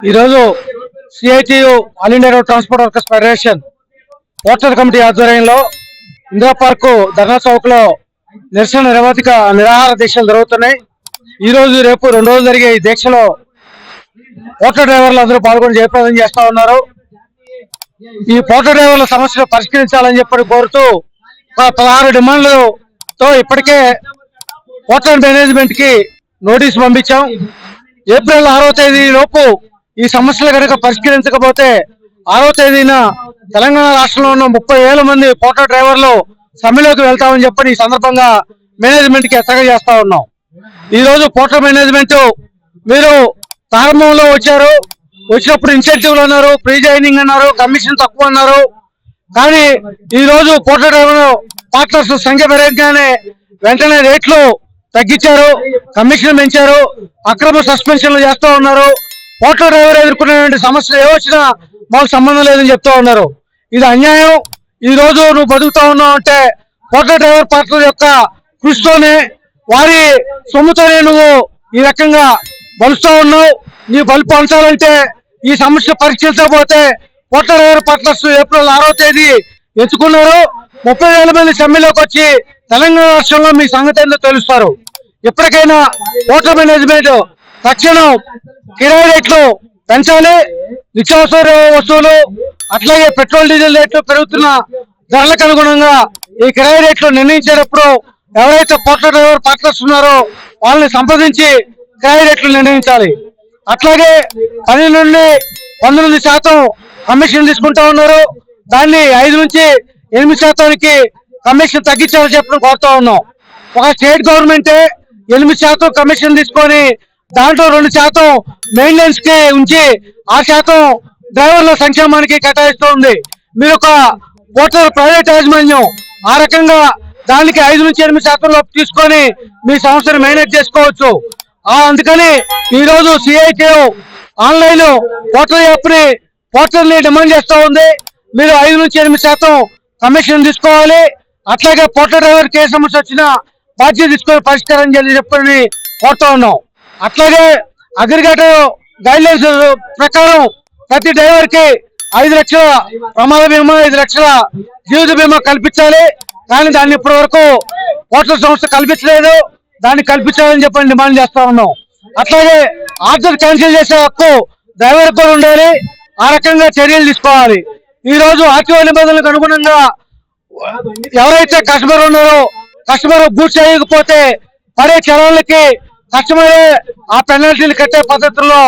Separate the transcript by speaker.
Speaker 1: ఈ రోజు CITU all India road transport workers federation portal committee ఆధ్వర్యంలో ఇందిరా పార్క్ ధర్నా చౌక్ లో నిరసన నిరాహార దీక్షలు జరుగుతున్నాయి. ఈ రోజు రేపు 2 రోజులు జరిగే ఈ దీక్షలో పోర్టల్ డ్రైవర్లు అందరూ పాల్గొని జయప్రదం చేస్తా ఉన్నారు. ఈ పోర్టల్ డ్రైవర్ల సమస్యలు పరిష్కరించాలని చెప్పి కోరుతూ 16 డిమాండ్లతో ఇప్పటికే పోర్టల్ మేనేజ్మెంట్ కి నోటీసు పంపించాం. ఏప్రిల్ 6వ తేదీ లోపు ఈ సమస్యలు కనుక పరిష్కరించకపోతే 6వ తేదీన తెలంగాణ రాష్ట్రంలో ఉన్న 30,000 మంది పోర్టల్ డ్రైవర్లు సమ్మెలోకి వెళ్తామని చెప్పి ఈ సందర్భంగా మేనేజ్మెంట్ కి హెచ్చరిక చేస్తా ఉన్నాం. ఈ రోజు పోర్టల్ మేనేజ్మెంట్ మీరు ప్రారంభంలో వచ్చినప్పుడు ఇన్సెంటివ్లు అన్నారు, ప్రీ జాయినింగ్ అన్నారు, కమిషన్ తక్కువ అన్నారు. కానీ ఈ రోజు పోర్టల్ డ్రైవర్ పార్ట్నర్స్ సంఖ్య పెరగగానే వెంటనే రేట్లు తగ్గించారు, కమిషన్ పెంచారు, అక్రమ సస్పెన్షన్లు చేస్తూ ఉన్నారు. పోర్టల్ డ్రైవర్ ఎదుర్కొనేటువంటి సమస్యలు ఏ వచ్చినా మాకు సంబంధం లేదని చెప్తా ఉన్నారు. ఇది అన్యాయం. ఈ రోజు నువ్వు బతుకుతా ఉన్నావు అంటే పోర్టల్ డ్రైవర్ పార్ట్నర్ యొక్క కృషితోనే, వారి సొమ్ముతోనే నువ్వు ఈ రకంగా బలుస్తూ ఉన్నావు. నీ బలుపు అంచాలంటే ఈ సమస్య పరిష్కరించకపోతే పోర్టల్ డ్రైవర్ పార్ట్నర్స్ ఏప్రిల్ 6వ తేదీ ఎంచుకున్నారు. 30,000 మంది సమ్మెలోకి వచ్చి తెలంగాణ రాష్ట్రంలో మీ సంగతి ఏందో తెలుస్తారు. ఇప్పటికైనా పోర్టల్ మేనేజ్మెంట్ తక్షణం కిరాయి రేట్లు పెంచాలి. నిత్యావసర వస్తువులు అట్లాగే పెట్రోల్ డీజిల్ రేట్లు పెరుగుతున్న ధరలకు అనుగుణంగా ఈ కిరాయి రేట్లు నిర్ణయించేటప్పుడు ఎవరైతే పోర్టల్ డ్రైవర్ పార్ట్నర్స్ ఉన్నారో వాళ్ళని సంప్రదించి కిరాయి రేట్లు నిర్ణయించాలి. అట్లాగే 10 నుండి 19% కమిషన్ తీసుకుంటా ఉన్నారు. దాన్ని 5 నుంచి 8% కమిషన్ తగ్గించాలని చెప్పడం కోరుతా ఉన్నాం. ఒక స్టేట్ గవర్నమెంటే 8% కమిషన్ తీసుకొని దాంట్లో 2% మెయింటెనెన్స్ కి ఉంచి 6% డ్రైవర్ల సంక్షేమానికి కేటాయిస్తుంది. మీరు ఒక పోర్టల్ ప్రైవేట్ యాజమాన్యం ఆ రకంగా దానికి 5 నుంచి 8% లోపు తీసుకొని మీ సంస్థను మేనేజ్ చేసుకోవచ్చు. అందుకని ఈ రోజు సిఐటియు ఆన్లైన్ పోర్టల్ ని డిమాండ్ చేస్తూ ఉంది. మీరు 5 నుంచి 8% కమిషన్ తీసుకోవాలి. అట్లాగే పోర్టల్ డ్రైవర్ ఏ సమస్య వచ్చినా బాధ్యత తీసుకొని పరిష్కారం చెప్పని కోరుతా ఉన్నాం. అట్లాగే అగ్రిగేటర్ గైడ్ లైన్స్ ప్రకారం ప్రతి డ్రైవర్ కి 5 లక్షల ప్రమాద బీమా, 5 లక్షల జీవిత బీమా కల్పించాలి. కానీ దాన్ని ఇప్పటి వరకు పోర్టల్ సంస్థ కల్పించలేదు. దాన్ని కల్పించాలని చెప్పని డిమాండ్ చేస్తా ఉన్నాం. అట్లాగే ఆర్డర్ క్యాన్సిల్ చేసే హక్కు డ్రైవర్ కూడా ఉండాలి. ఆ రకంగా చర్యలు తీసుకోవాలి. ఈ రోజు ఆర్టీఓ నిబంధనలకు అనుగుణంగా ఎవరైతే కస్టమర్ ఉన్నారో కస్టమర్ గూడ్స్ చేయకపోతే పడే చలాన్లకి కస్టమరే ఆ పెనాల్టీలు కట్టే పద్ధతుల్లో